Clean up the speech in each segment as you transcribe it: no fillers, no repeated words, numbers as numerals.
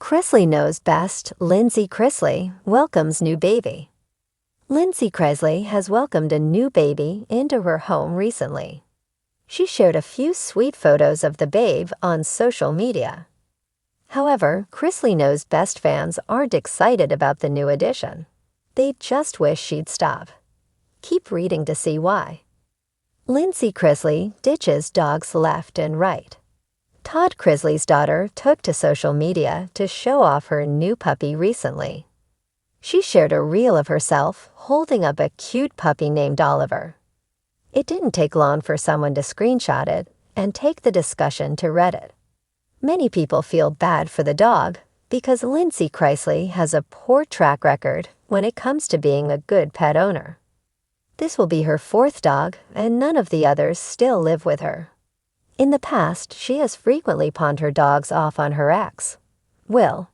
Chrisley knows best. Lindsie Chrisley welcomes new baby. Lindsie Chrisley has welcomed a new baby into her home recently. She shared a few sweet photos of the babe on social media. However, Chrisley knows best fans aren't excited about the new addition. They just wish she'd stop. Keep reading to see why. Lindsie Chrisley ditches dogs left and right. Todd Chrisley's daughter took to social media to show off her new puppy recently. She shared a reel of herself holding up a cute puppy named Oliver. It didn't take long for someone to screenshot it and take the discussion to Reddit. Many people feel bad for the dog because Lindsie Chrisley has a poor track record when it comes to being a good pet owner. This will be her fourth dog, and none of the others still live with her. In the past, she has frequently pawned her dogs off on her ex, Will.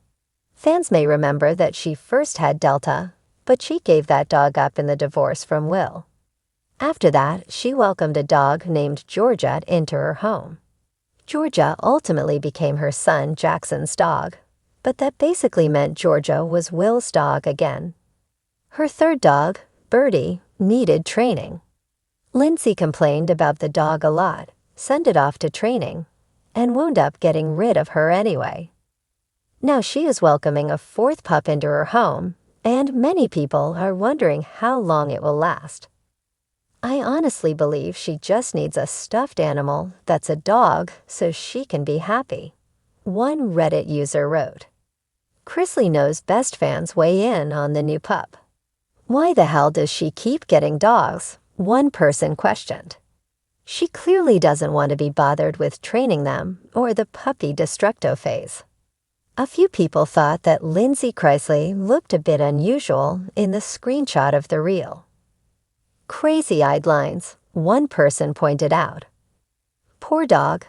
Fans may remember that she first had Delta, but she gave that dog up in the divorce from Will. After that, she welcomed a dog named Georgia into her home. Georgia ultimately became her son Jackson's dog, but that basically meant Georgia was Will's dog again. Her third dog, Birdie, needed training. Lindsie complained about the dog a lot, sent it off to training, and wound up getting rid of her anyway. Now she is welcoming a fourth pup into her home, and many people are wondering how long it will last. I honestly believe she just needs a stuffed animal that's a dog so she can be happy. One Reddit user wrote. Chrisley knows best fans weigh in on the new pup. Why the hell does she keep getting dogs? One person questioned. She clearly doesn't want to be bothered with training them or the puppy destructo phase. A few people thought that Lindsie Chrisley looked a bit unusual in the screenshot of the reel. Crazy-eyed lines, one person pointed out. Poor dog.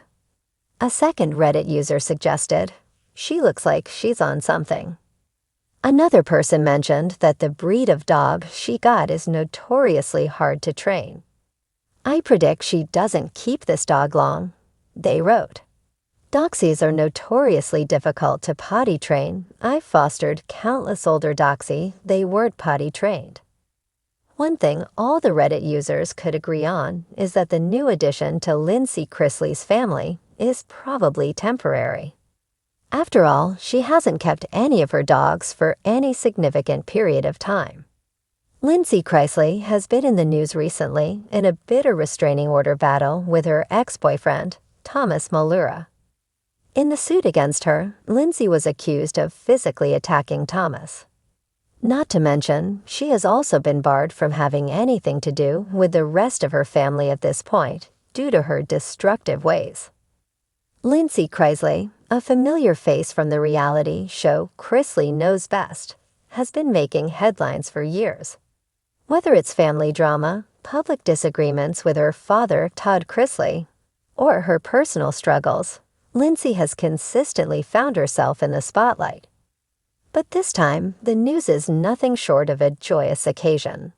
A second Reddit user suggested, she looks like she's on something. Another person mentioned that the breed of dog she got is notoriously hard to train. I predict she doesn't keep this dog long, they wrote. Doxies are notoriously difficult to potty train. I've fostered countless older Doxie, they weren't potty trained. One thing all the Reddit users could agree on is that the new addition to Lindsie Chrisley's family is probably temporary. After all, she hasn't kept any of her dogs for any significant period of time. Lindsie Chrisley has been in the news recently in a bitter restraining order battle with her ex-boyfriend, Thomas Malura. In the suit against her, Lindsie was accused of physically attacking Thomas. Not to mention, she has also been barred from having anything to do with the rest of her family at this point due to her destructive ways. Lindsie Chrisley, a familiar face from the reality show Chrisley Knows Best, has been making headlines for years. Whether it's family drama, public disagreements with her father, Todd Chrisley, or her personal struggles, Lindsie has consistently found herself in the spotlight. But this time, the news is nothing short of a joyous occasion.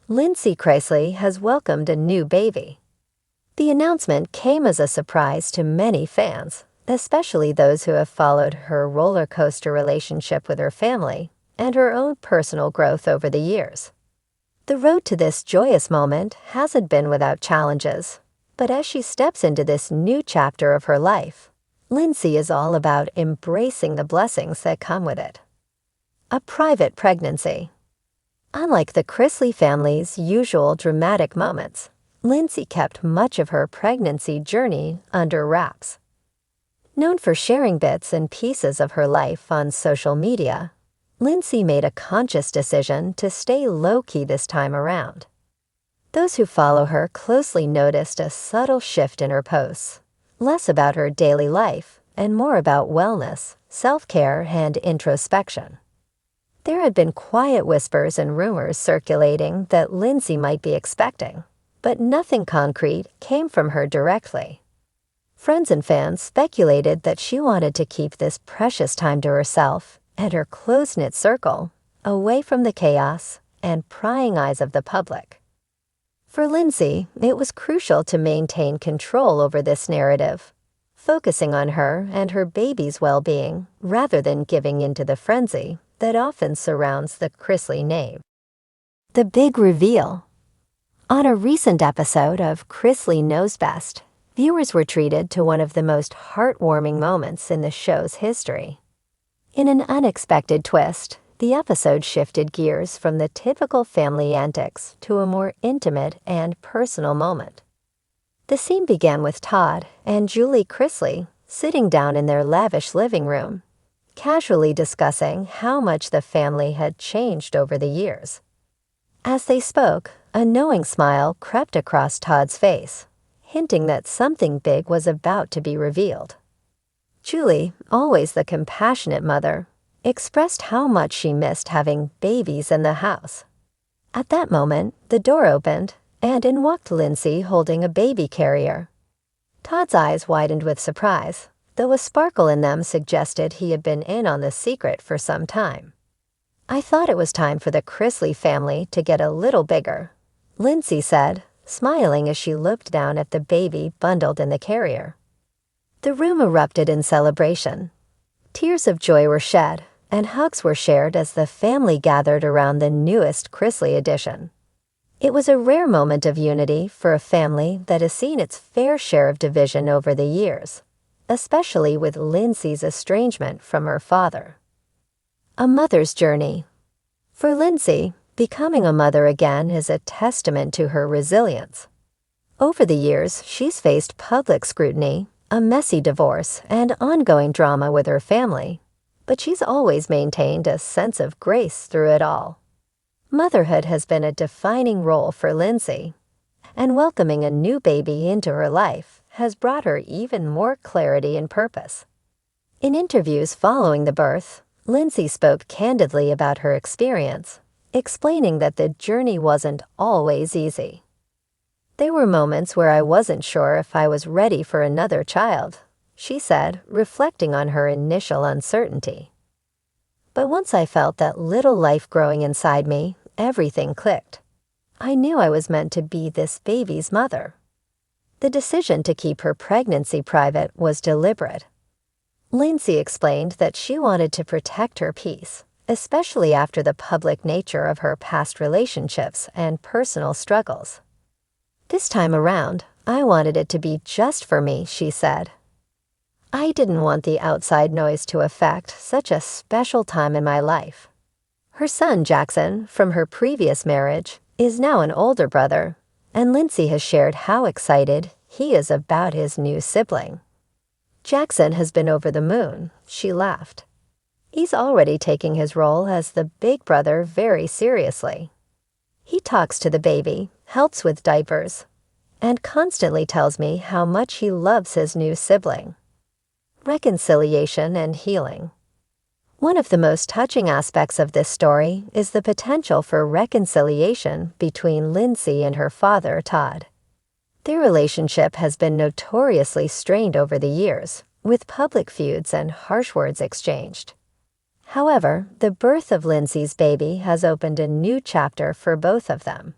Lindsie Chrisley has welcomed a new baby. The announcement came as a surprise to many fans, especially those who have followed her roller coaster relationship with her family and her own personal growth over the years. The road to this joyous moment hasn't been without challenges, but as she steps into this new chapter of her life, Lindsie is all about embracing the blessings that come with it. A private pregnancy. Unlike the Chrisley family's usual dramatic moments, Lindsie kept much of her pregnancy journey under wraps. Known for sharing bits and pieces of her life on social media, Lindsie made a conscious decision to stay low-key this time around. Those who follow her closely noticed a subtle shift in her posts, less about her daily life and more about wellness, self-care, and introspection. There had been quiet whispers and rumors circulating that Lindsie might be expecting, but nothing concrete came from her directly. Friends and fans speculated that she wanted to keep this precious time to herself and her close-knit circle, away from the chaos and prying eyes of the public. For Lindsie, it was crucial to maintain control over this narrative. focusing on her and her baby's well-being rather than giving into the frenzy that often surrounds the Chrisley name. The big reveal. On a recent episode of Chrisley Knows Best, viewers were treated to one of the most heartwarming moments in the show's history. In an unexpected twist, the episode shifted gears from the typical family antics to a more intimate and personal moment. The scene began with Todd and Julie Chrisley sitting down in their lavish living room, casually discussing how much the family had changed over the years. As they spoke, a knowing smile crept across Todd's face, hinting that something big was about to be revealed. Julie, always the compassionate mother, expressed how much she missed having babies in the house. At that moment, the door opened, and in walked Lindsie holding a baby carrier. Todd's eyes widened with surprise, though a sparkle in them suggested he had been in on the secret for some time. "I thought it was time for the Chrisley family to get a little bigger," Lindsie said, smiling as she looked down at the baby bundled in the carrier. The room erupted in celebration. Tears of joy were shed, and hugs were shared as the family gathered around the newest Chrisley addition. It was a rare moment of unity for a family that has seen its fair share of division over the years, especially with Lindsie's estrangement from her father. A mother's journey. For Lindsie, becoming a mother again is a testament to her resilience. Over the years, she's faced public scrutiny, a messy divorce, and ongoing drama with her family, but she's always maintained a sense of grace through it all. Motherhood has been a defining role for Lindsie, and welcoming a new baby into her life has brought her even more clarity and purpose. In interviews following the birth, Lindsie spoke candidly about her experience, explaining that the journey wasn't always easy. "There were moments where I wasn't sure if I was ready for another child," she said, reflecting on her initial uncertainty. "But once I felt that little life growing inside me, everything clicked. I knew I was meant to be this baby's mother." The decision to keep her pregnancy private was deliberate. Lindsie explained that she wanted to protect her peace, especially after the public nature of her past relationships and personal struggles. "This time around, I wanted it to be just for me," she said. "I didn't want the outside noise to affect such a special time in my life." Her son, Jackson, from her previous marriage, is now an older brother, and Lindsie has shared how excited he is about his new sibling. "Jackson has been over the moon," she laughed. "He's already taking his role as the big brother very seriously. He talks to the baby, helps with diapers, and constantly tells me how much he loves his new sibling." Reconciliation and healing. One of the most touching aspects of this story is the potential for reconciliation between Lindsie and her father, Todd. Their relationship has been notoriously strained over the years, with public feuds and harsh words exchanged. However, the birth of Lindsie's baby has opened a new chapter for both of them.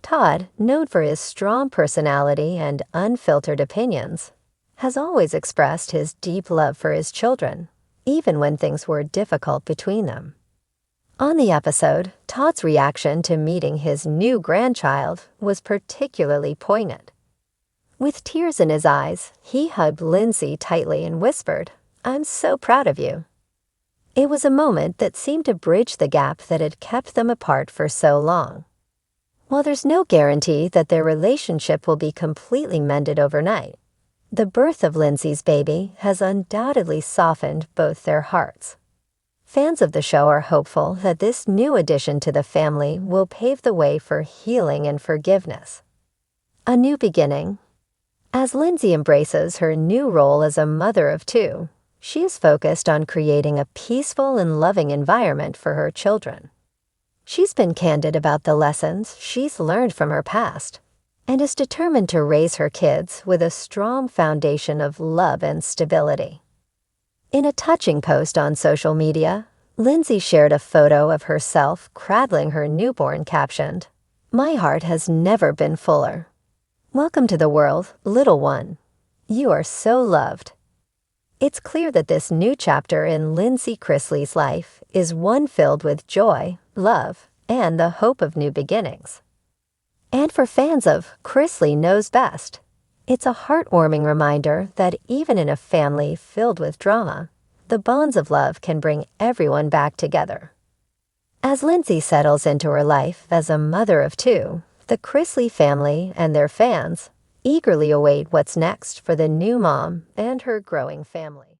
Todd, known for his strong personality and unfiltered opinions, has always expressed his deep love for his children, even when things were difficult between them. On the episode, Todd's reaction to meeting his new grandchild was particularly poignant. With tears in his eyes, he hugged Lindsie tightly and whispered, "I'm so proud of you." It was a moment that seemed to bridge the gap that had kept them apart for so long. While there's no guarantee that their relationship will be completely mended overnight, the birth of Lindsie's baby has undoubtedly softened both their hearts. Fans of the show are hopeful that this new addition to the family will pave the way for healing and forgiveness. A new beginning. As Lindsie embraces her new role as a mother of two, she is focused on creating a peaceful and loving environment for her children. She's been candid about the lessons she's learned from her past, and is determined to raise her kids with a strong foundation of love and stability. In a touching post on social media, Lindsie shared a photo of herself cradling her newborn captioned, "My heart has never been fuller. Welcome to the world, little one." You are so loved. It's clear that this new chapter in Lindsie Chrisley's life is one filled with joy, love, and the hope of new beginnings. And for fans of Chrisley Knows Best, it's a heartwarming reminder that even in a family filled with drama, the bonds of love can bring everyone back together. As Lindsie settles into her life as a mother of two, the Chrisley family and their fans eagerly await what's next for the new mom and her growing family.